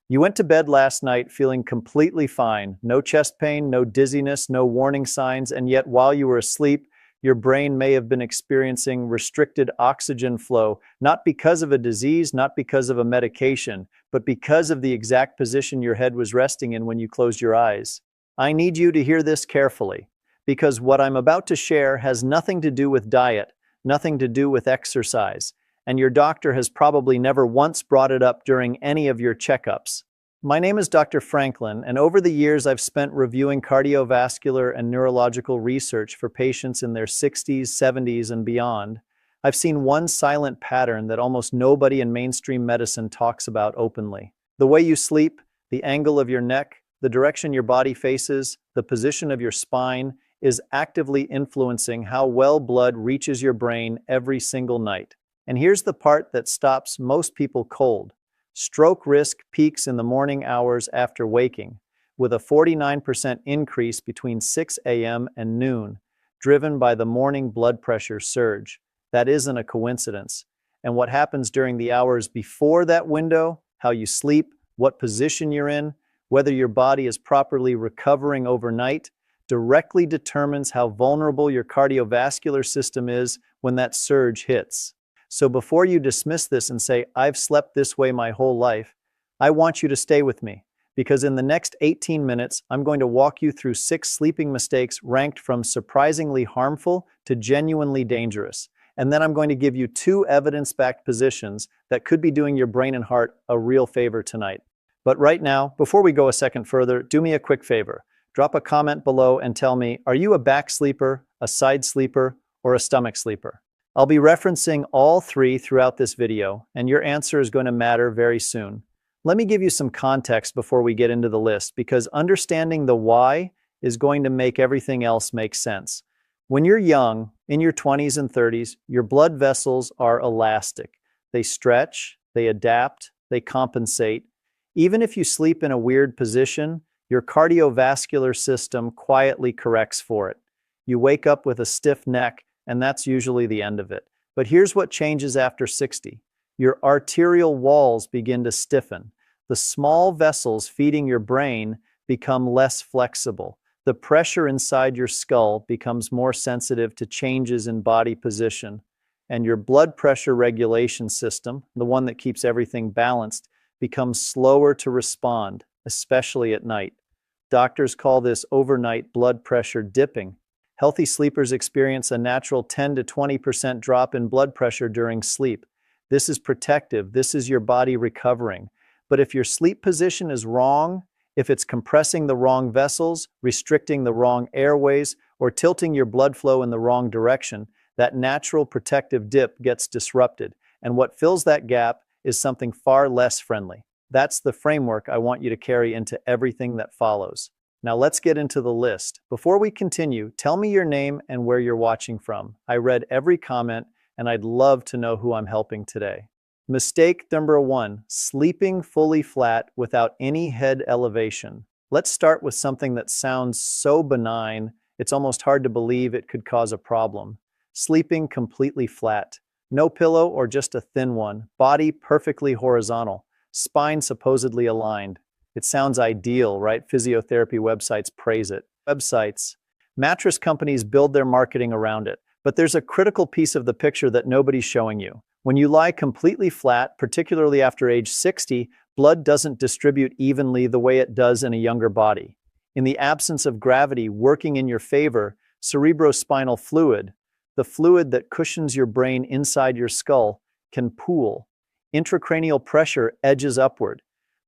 You went to bed last night feeling completely fine, no chest pain, no dizziness, no warning signs, and yet while you were asleep, your brain may have been experiencing restricted oxygen flow, not because of a disease, not because of a medication, but because of the exact position your head was resting in when you closed your eyes. I need you to hear this carefully, because what I'm about to share has nothing to do with diet, nothing to do with exercise, and your doctor has probably never once brought it up during any of your checkups. My name is Dr. Franklin, and over the years I've spent reviewing cardiovascular and neurological research for patients in their 60s, 70s, and beyond. I've seen one silent pattern that almost nobody in mainstream medicine talks about openly. The way you sleep, the angle of your neck, the direction your body faces, the position of your spine is actively influencing how well blood reaches your brain every single night. And here's the part that stops most people cold. Stroke risk peaks in the morning hours after waking, with a 49% increase between 6 a.m. and noon, driven by the morning blood pressure surge. That isn't a coincidence. And what happens during the hours before that window, how you sleep, what position you're in, whether your body is properly recovering overnight, directly determines how vulnerable your cardiovascular system is when that surge hits. So before you dismiss this and say, "I've slept this way my whole life," I want you to stay with me, because in the next 18 minutes, I'm going to walk you through 6 sleeping mistakes ranked from surprisingly harmful to genuinely dangerous. And then I'm going to give you 2 evidence-backed positions that could be doing your brain and heart a real favor tonight. But right now, before we go a second further, do me a quick favor. Drop a comment below and tell me, are you a back sleeper, a side sleeper, or a stomach sleeper? I'll be referencing all 3 throughout this video, and your answer is going to matter very soon. Let me give you some context before we get into the list, because understanding the why is going to make everything else make sense. When you're young, in your 20s and 30s, your blood vessels are elastic. They stretch, they adapt, they compensate. Even if you sleep in a weird position, your cardiovascular system quietly corrects for it. You wake up with a stiff neck, and that's usually the end of it. But here's what changes after 60. Your arterial walls begin to stiffen. The small vessels feeding your brain become less flexible. The pressure inside your skull becomes more sensitive to changes in body position. And your blood pressure regulation system, the one that keeps everything balanced, becomes slower to respond, especially at night. Doctors call this overnight blood pressure dipping. Healthy sleepers experience a natural 10 to 20% drop in blood pressure during sleep. This is protective. This is your body recovering. But if your sleep position is wrong, if it's compressing the wrong vessels, restricting the wrong airways, or tilting your blood flow in the wrong direction, that natural protective dip gets disrupted. And what fills that gap is something far less friendly. That's the framework I want you to carry into everything that follows. Now let's get into the list. Before we continue, tell me your name and where you're watching from. I read every comment, and I'd love to know who I'm helping today. Mistake number 1, sleeping fully flat without any head elevation. Let's start with something that sounds so benign, it's almost hard to believe it could cause a problem. Sleeping completely flat. No pillow or just a thin one. Body perfectly horizontal. Spine supposedly aligned. It sounds ideal, right? Physiotherapy websites praise it. Mattress companies build their marketing around it. But there's a critical piece of the picture that nobody's showing you. When you lie completely flat, particularly after age 60, blood doesn't distribute evenly the way it does in a younger body. In the absence of gravity working in your favor, cerebrospinal fluid, the fluid that cushions your brain inside your skull, can pool. Intracranial pressure edges upward.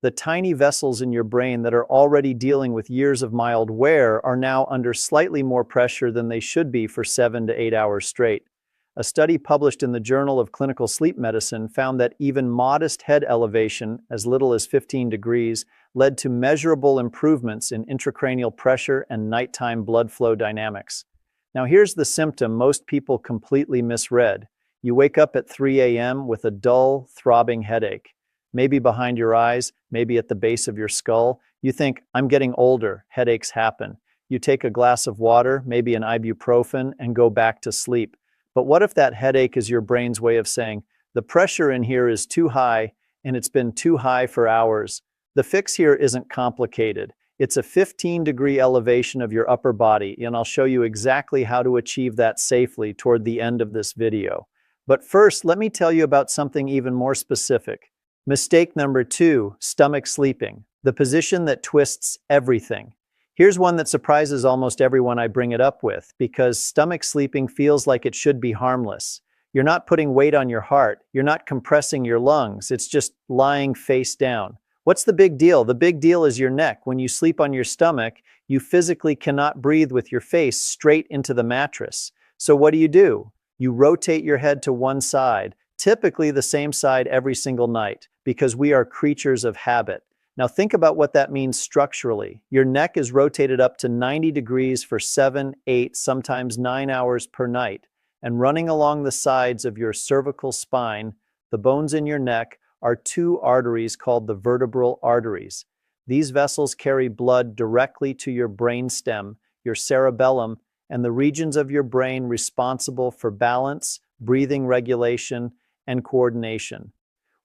The tiny vessels in your brain that are already dealing with years of mild wear are now under slightly more pressure than they should be for 7 to 8 hours straight. A study published in the Journal of Clinical Sleep Medicine found that even modest head elevation, as little as 15 degrees, led to measurable improvements in intracranial pressure and nighttime blood flow dynamics. Now here's the symptom most people completely misread. You wake up at 3 a.m. with a dull, throbbing headache. Maybe behind your eyes, maybe at the base of your skull. You think, I'm getting older, headaches happen. You take a glass of water, maybe an ibuprofen, and go back to sleep. But what if that headache is your brain's way of saying, the pressure in here is too high, and it's been too high for hours. The fix here isn't complicated. It's a 15-degree elevation of your upper body, and I'll show you exactly how to achieve that safely toward the end of this video. But first, let me tell you about something even more specific. Mistake number 2, stomach sleeping, the position that twists everything. Here's one that surprises almost everyone I bring it up with, because stomach sleeping feels like it should be harmless. You're not putting weight on your heart, you're not compressing your lungs, it's just lying face down. What's the big deal? The big deal is your neck. When you sleep on your stomach, you physically cannot breathe with your face straight into the mattress. So what do? You rotate your head to one side, typically the same side every single night, because we are creatures of habit. Now think about what that means structurally. Your neck is rotated up to 90 degrees for 7, 8, sometimes 9 hours per night. And running along the sides of your cervical spine, the bones in your neck, are 2 arteries called the vertebral arteries. These vessels carry blood directly to your brainstem, your cerebellum, and the regions of your brain responsible for balance, breathing regulation, and coordination.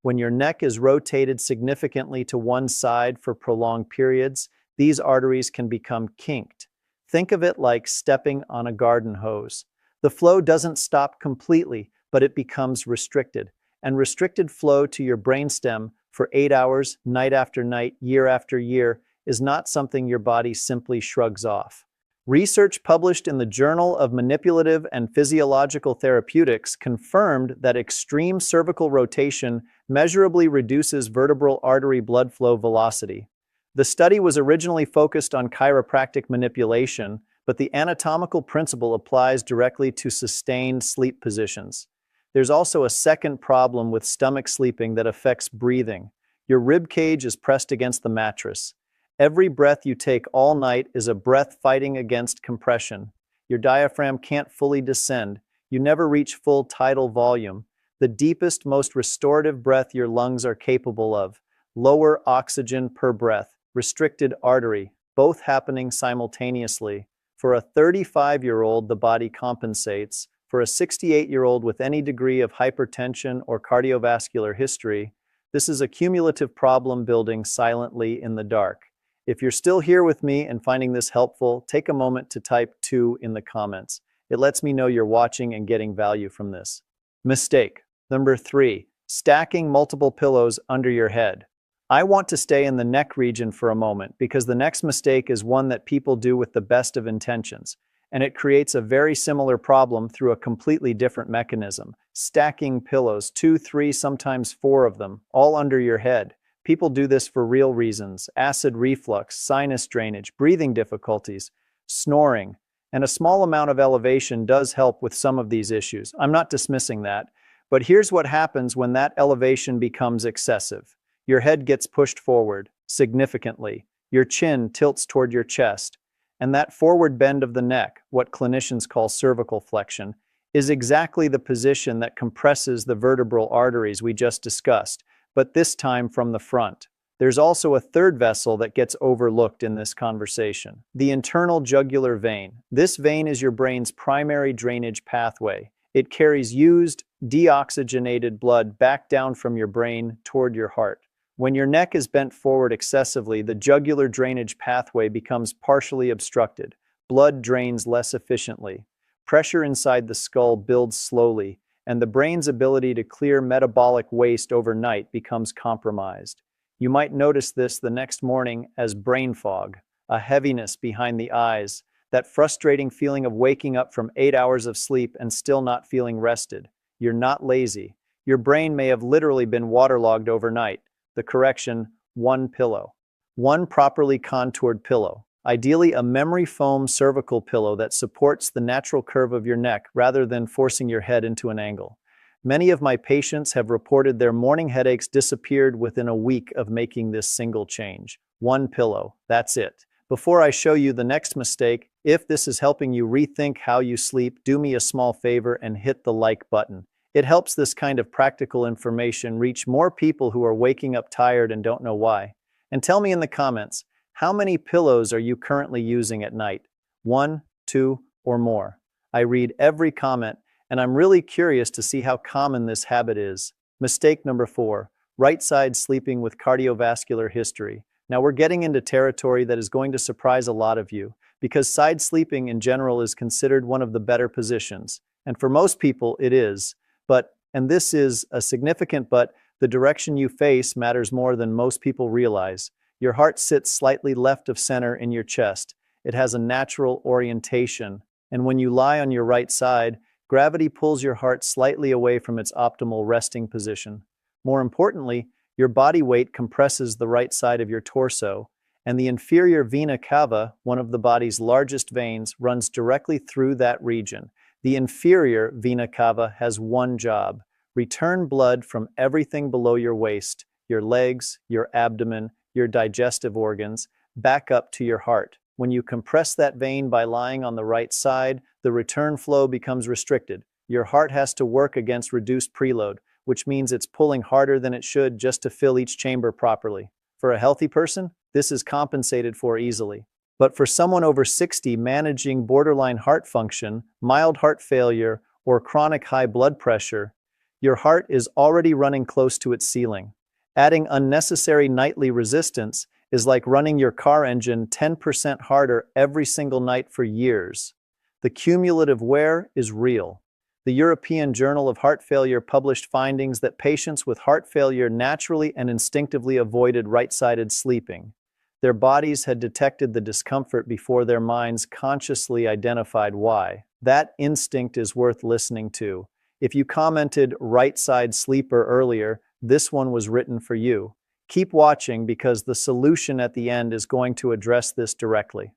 When your neck is rotated significantly to one side for prolonged periods, these arteries can become kinked. Think of it like stepping on a garden hose. The flow doesn't stop completely, but it becomes restricted. And restricted flow to your brainstem for 8 hours, night after night, year after year, is not something your body simply shrugs off. Research published in the Journal of Manipulative and Physiological Therapeutics confirmed that extreme cervical rotation measurably reduces vertebral artery blood flow velocity. The study was originally focused on chiropractic manipulation, but the anatomical principle applies directly to sustained sleep positions. There's also a second problem with stomach sleeping that affects breathing. Your rib cage is pressed against the mattress. Every breath you take all night is a breath fighting against compression. Your diaphragm can't fully descend. You never reach full tidal volume. The deepest, most restorative breath your lungs are capable of. Lower oxygen per breath, restricted artery, both happening simultaneously. For a 35-year-old, the body compensates. For a 68-year-old with any degree of hypertension or cardiovascular history, this is a cumulative problem building silently in the dark. If you're still here with me and finding this helpful, take a moment to type 2 in the comments. It lets me know you're watching and getting value from this. Mistake number 3, stacking multiple pillows under your head. I want to stay in the neck region for a moment because the next mistake is one that people do with the best of intentions. And it creates a very similar problem through a completely different mechanism. Stacking pillows, 2, 3, sometimes 4 of them, all under your head. People do this for real reasons: acid reflux, sinus drainage, breathing difficulties, snoring, and a small amount of elevation does help with some of these issues. I'm not dismissing that, but here's what happens when that elevation becomes excessive. Your head gets pushed forward significantly. Your chin tilts toward your chest. And that forward bend of the neck, what clinicians call cervical flexion, is exactly the position that compresses the vertebral arteries we just discussed, but this time from the front. There's also a third vessel that gets overlooked in this conversation: the internal jugular vein. This vein is your brain's primary drainage pathway. It carries used, deoxygenated blood back down from your brain toward your heart. When your neck is bent forward excessively, the jugular drainage pathway becomes partially obstructed. Blood drains less efficiently. Pressure inside the skull builds slowly, and the brain's ability to clear metabolic waste overnight becomes compromised. You might notice this the next morning as brain fog, a heaviness behind the eyes, that frustrating feeling of waking up from 8 hours of sleep and still not feeling rested. You're not lazy. Your brain may have literally been waterlogged overnight. The correction: 1 pillow. 1 properly contoured pillow. Ideally a memory foam cervical pillow that supports the natural curve of your neck rather than forcing your head into an angle. Many of my patients have reported their morning headaches disappeared within a week of making this single change. 1 pillow, that's it. Before I show you the next mistake, if this is helping you rethink how you sleep, do me a small favor and hit the like button. It helps this kind of practical information reach more people who are waking up tired and don't know why. And tell me in the comments, how many pillows are you currently using at night? 1, 2, or more? I read every comment, and I'm really curious to see how common this habit is. Mistake number 4, right-side sleeping with cardiovascular history. Now we're getting into territory that is going to surprise a lot of you, because side sleeping in general is considered one of the better positions. And for most people, it is. But, and this is a significant but, the direction you face matters more than most people realize. Your heart sits slightly left of center in your chest. It has a natural orientation. And when you lie on your right side, gravity pulls your heart slightly away from its optimal resting position. More importantly, your body weight compresses the right side of your torso, and the inferior vena cava, one of the body's largest veins, runs directly through that region. The inferior vena cava has one job: return blood from everything below your waist, your legs, your abdomen, your digestive organs, back up to your heart. When you compress that vein by lying on the right side, the return flow becomes restricted. Your heart has to work against reduced preload, which means it's pulling harder than it should just to fill each chamber properly. For a healthy person, this is compensated for easily. But for someone over 60 managing borderline heart function, mild heart failure, or chronic high blood pressure, your heart is already running close to its ceiling. Adding unnecessary nightly resistance is like running your car engine 10% harder every single night for years. The cumulative wear is real. The European Journal of Heart Failure published findings that patients with heart failure naturally and instinctively avoided right-sided sleeping. Their bodies had detected the discomfort before their minds consciously identified why. That instinct is worth listening to. If you commented right-side sleeper earlier, this one was written for you. Keep watching because the solution at the end is going to address this directly.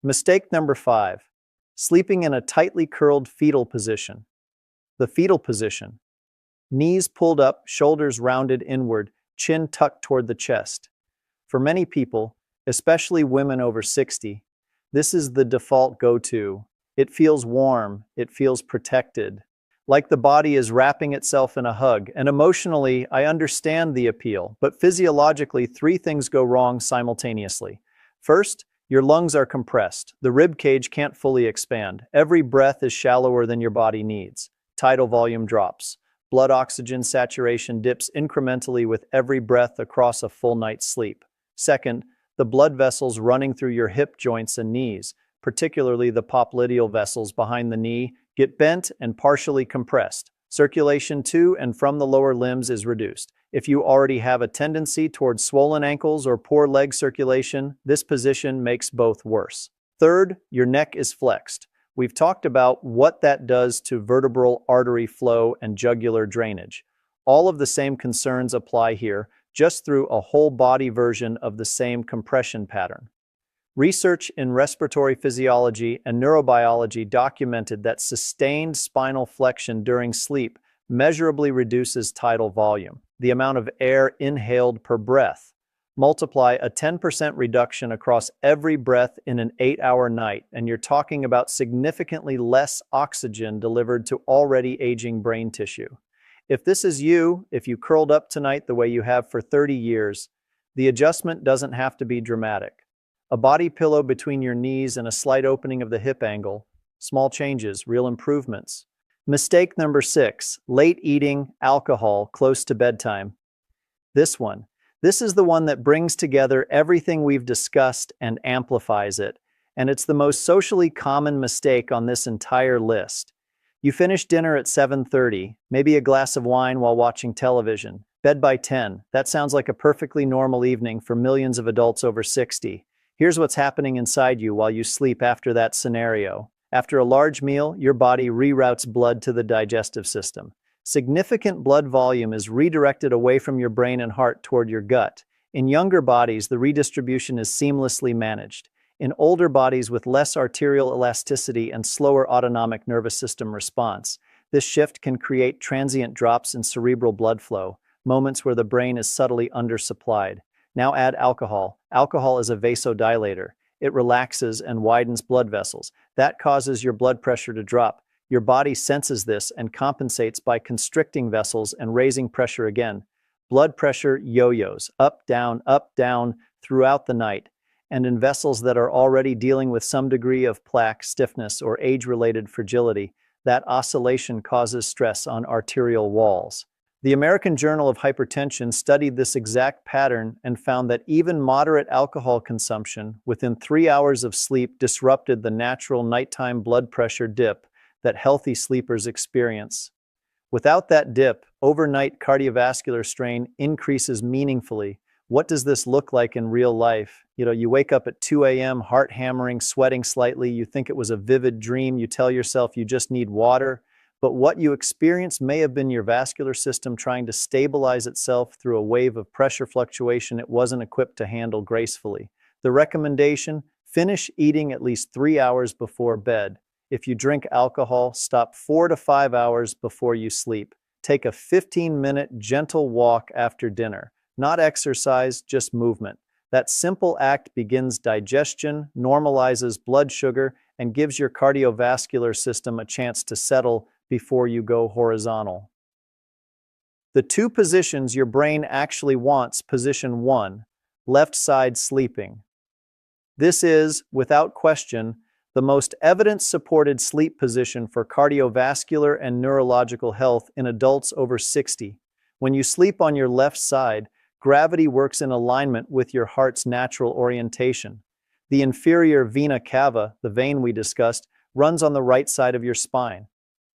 Mistake number 5. Sleeping in a tightly curled fetal position. The fetal position. Knees pulled up, shoulders rounded inward, chin tucked toward the chest. For many people, especially women over 60, this is the default go-to. It feels warm, it feels protected, like the body is wrapping itself in a hug. And emotionally, I understand the appeal, but physiologically, 3 things go wrong simultaneously. First, your lungs are compressed. The rib cage can't fully expand. Every breath is shallower than your body needs. Tidal volume drops. Blood oxygen saturation dips incrementally with every breath across a full night's sleep. Second, the blood vessels running through your hip joints and knees, particularly the popliteal vessels behind the knee, get bent and partially compressed. Circulation to and from the lower limbs is reduced. If you already have a tendency towards swollen ankles or poor leg circulation, this position makes both worse. Third, your neck is flexed. We've talked about what that does to vertebral artery flow and jugular drainage. All of the same concerns apply here, just through a whole body version of the same compression pattern. Research in respiratory physiology and neurobiology documented that sustained spinal flexion during sleep measurably reduces tidal volume, the amount of air inhaled per breath. Multiply a 10% reduction across every breath in an 8-hour night, and you're talking about significantly less oxygen delivered to already aging brain tissue. If this is you, if you curled up tonight the way you have for 30 years, the adjustment doesn't have to be dramatic. A body pillow between your knees and a slight opening of the hip angle. Small changes, real improvements. Mistake number 6, late eating, alcohol, close to bedtime. This is the one that brings together everything we've discussed and amplifies it, and it's the most socially common mistake on this entire list. You finish dinner at 7:30, maybe a glass of wine while watching television. Bed by 10. That sounds like a perfectly normal evening for millions of adults over 60. Here's what's happening inside you while you sleep after that scenario. After a large meal, your body reroutes blood to the digestive system. Significant blood volume is redirected away from your brain and heart toward your gut. In younger bodies, the redistribution is seamlessly managed. In older bodies with less arterial elasticity and slower autonomic nervous system response, this shift can create transient drops in cerebral blood flow, moments where the brain is subtly undersupplied. Now add alcohol. Alcohol is a vasodilator. It relaxes and widens blood vessels. That causes your blood pressure to drop. Your body senses this and compensates by constricting vessels and raising pressure again. Blood pressure yo-yos, up, down, throughout the night. And in vessels that are already dealing with some degree of plaque, stiffness, or age-related fragility, that oscillation causes stress on arterial walls. The American Journal of Hypertension studied this exact pattern and found that even moderate alcohol consumption within 3 hours of sleep disrupted the natural nighttime blood pressure dip that healthy sleepers experience. Without that dip, overnight cardiovascular strain increases meaningfully. What does this look like in real life? You wake up at 2 a.m., heart hammering, sweating slightly, you think it was a vivid dream, you tell yourself you just need water, but what you experienced may have been your vascular system trying to stabilize itself through a wave of pressure fluctuation it wasn't equipped to handle gracefully. The recommendation: finish eating at least 3 hours before bed. If you drink alcohol, stop 4 to 5 hours before you sleep. Take a 15-minute gentle walk after dinner. Not exercise, just movement. That simple act begins digestion, normalizes blood sugar, and gives your cardiovascular system a chance to settle before you go horizontal. The 2 positions your brain actually wants. Position 1, left side sleeping. This is, without question, the most evidence-supported sleep position for cardiovascular and neurological health in adults over 60. When you sleep on your left side, gravity works in alignment with your heart's natural orientation. The inferior vena cava, the vein we discussed, runs on the right side of your spine.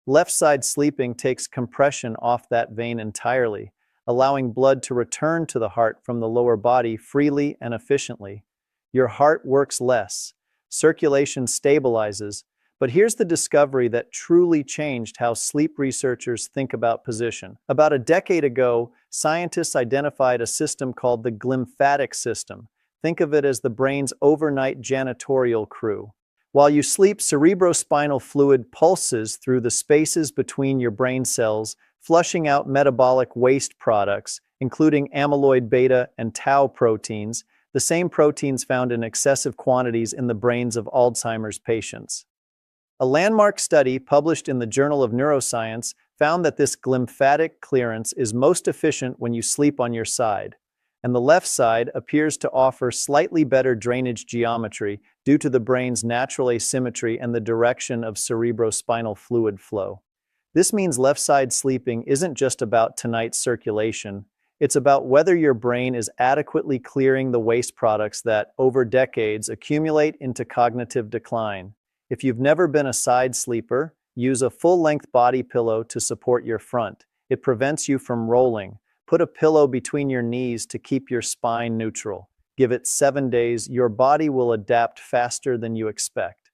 Left side sleeping takes compression off that vein entirely, allowing blood to return to the heart from the lower body freely and efficiently. Your heart works less. Circulation stabilizes, but here's the discovery that truly changed how sleep researchers think about position. About a decade ago, scientists identified a system called the glymphatic system. Think of it as the brain's overnight janitorial crew. While you sleep, cerebrospinal fluid pulses through the spaces between your brain cells, flushing out metabolic waste products, including amyloid beta and tau proteins, the same proteins found in excessive quantities in the brains of Alzheimer's patients. A landmark study published in the Journal of Neuroscience found that this glymphatic clearance is most efficient when you sleep on your side, and the left side appears to offer slightly better drainage geometry due to the brain's natural asymmetry and the direction of cerebrospinal fluid flow. This means left side sleeping isn't just about tonight's circulation. It's about whether your brain is adequately clearing the waste products that, over decades, accumulate into cognitive decline. If you've never been a side sleeper, use a full-length body pillow to support your front. It prevents you from rolling. Put a pillow between your knees to keep your spine neutral. Give it 7 days, your body will adapt faster than you expect.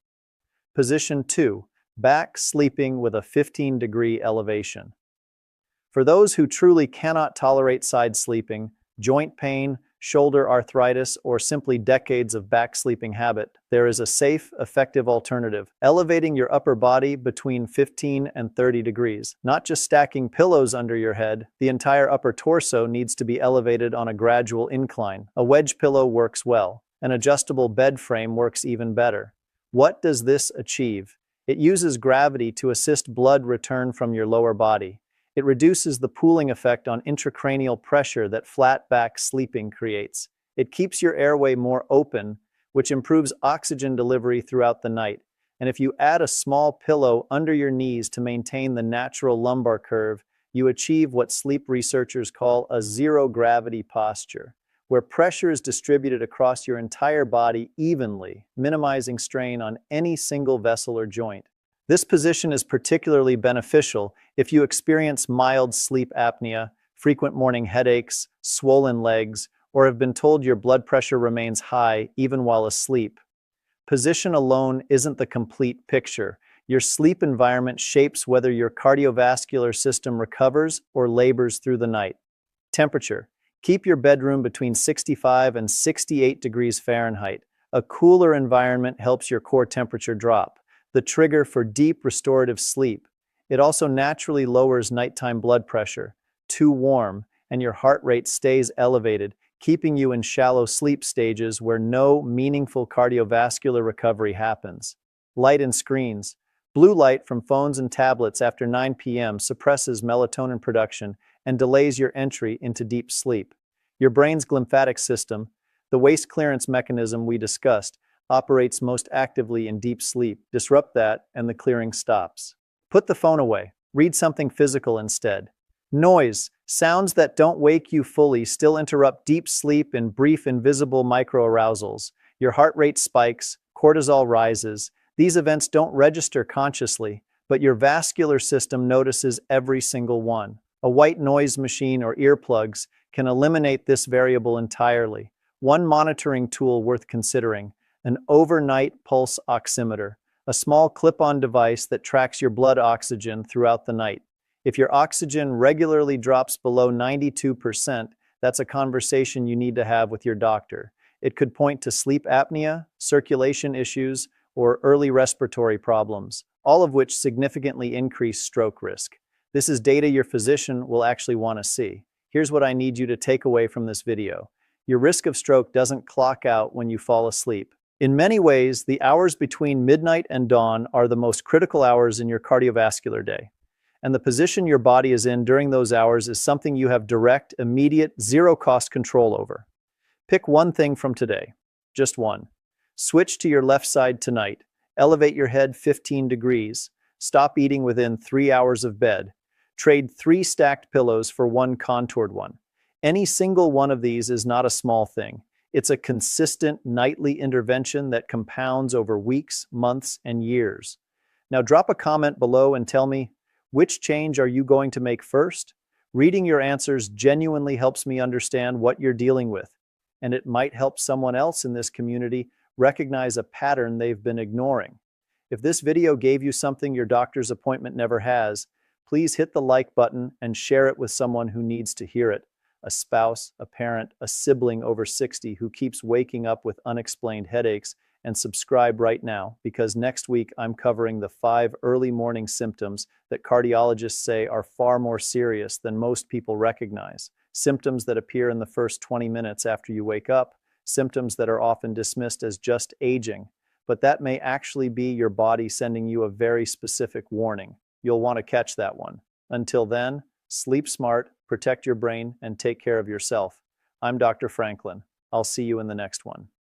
Position 2, back sleeping with a 15-degree elevation. For those who truly cannot tolerate side sleeping, joint pain, shoulder arthritis, or simply decades of back sleeping habit, there is a safe, effective alternative: elevating your upper body between 15 and 30 degrees. Not just stacking pillows under your head, the entire upper torso needs to be elevated on a gradual incline. A wedge pillow works well. An adjustable bed frame works even better. What does this achieve? It uses gravity to assist blood return from your lower body. It reduces the pooling effect on intracranial pressure that flat back sleeping creates. It keeps your airway more open, which improves oxygen delivery throughout the night. And if you add a small pillow under your knees to maintain the natural lumbar curve, you achieve what sleep researchers call a zero-gravity posture, where pressure is distributed across your entire body evenly, minimizing strain on any single vessel or joint. This position is particularly beneficial if you experience mild sleep apnea, frequent morning headaches, swollen legs, or have been told your blood pressure remains high even while asleep. Position alone isn't the complete picture. Your sleep environment shapes whether your cardiovascular system recovers or labors through the night. Temperature. Keep your bedroom between 65 and 68 degrees Fahrenheit. A cooler environment helps your core temperature drop, the trigger for deep restorative sleep. It also naturally lowers nighttime blood pressure. Too warm, and your heart rate stays elevated, keeping you in shallow sleep stages where no meaningful cardiovascular recovery happens. Light and screens. Blue light from phones and tablets after 9 p.m. suppresses melatonin production and delays your entry into deep sleep. Your brain's glymphatic system, the waste clearance mechanism we discussed, operates most actively in deep sleep. Disrupt that, and the clearing stops. Put the phone away. Read something physical instead. Noise. Sounds that don't wake you fully still interrupt deep sleep in brief invisible microarousals. Your heart rate spikes, cortisol rises. These events don't register consciously, but your vascular system notices every single one. A white noise machine or earplugs can eliminate this variable entirely. One monitoring tool worth considering: an overnight pulse oximeter, a small clip-on device that tracks your blood oxygen throughout the night. If your oxygen regularly drops below 92%, that's a conversation you need to have with your doctor. It could point to sleep apnea, circulation issues, or early respiratory problems, all of which significantly increase stroke risk. This is data your physician will actually want to see. Here's what I need you to take away from this video. Your risk of stroke doesn't clock out when you fall asleep. In many ways, the hours between midnight and dawn are the most critical hours in your cardiovascular day. And the position your body is in during those hours is something you have direct, immediate, zero-cost control over. Pick one thing from today. Just one. Switch to your left side tonight. Elevate your head 15 degrees. Stop eating within 3 hours of bed. Trade 3 stacked pillows for 1 contoured one. Any single one of these is not a small thing. It's a consistent nightly intervention that compounds over weeks, months, and years. Now drop a comment below and tell me, which change are you going to make first? Reading your answers genuinely helps me understand what you're dealing with, and it might help someone else in this community recognize a pattern they've been ignoring. If this video gave you something your doctor's appointment never has, please hit the like button and share it with someone who needs to hear it. A spouse, a parent, a sibling over 60 who keeps waking up with unexplained headaches. And subscribe right now, because next week I'm covering the 5 early morning symptoms that cardiologists say are far more serious than most people recognize. Symptoms that appear in the first 20 minutes after you wake up, symptoms that are often dismissed as just aging, but that may actually be your body sending you a very specific warning. You'll want to catch that one. Until then, sleep smart, protect your brain, and take care of yourself. I'm Dr. Franklin. I'll see you in the next one.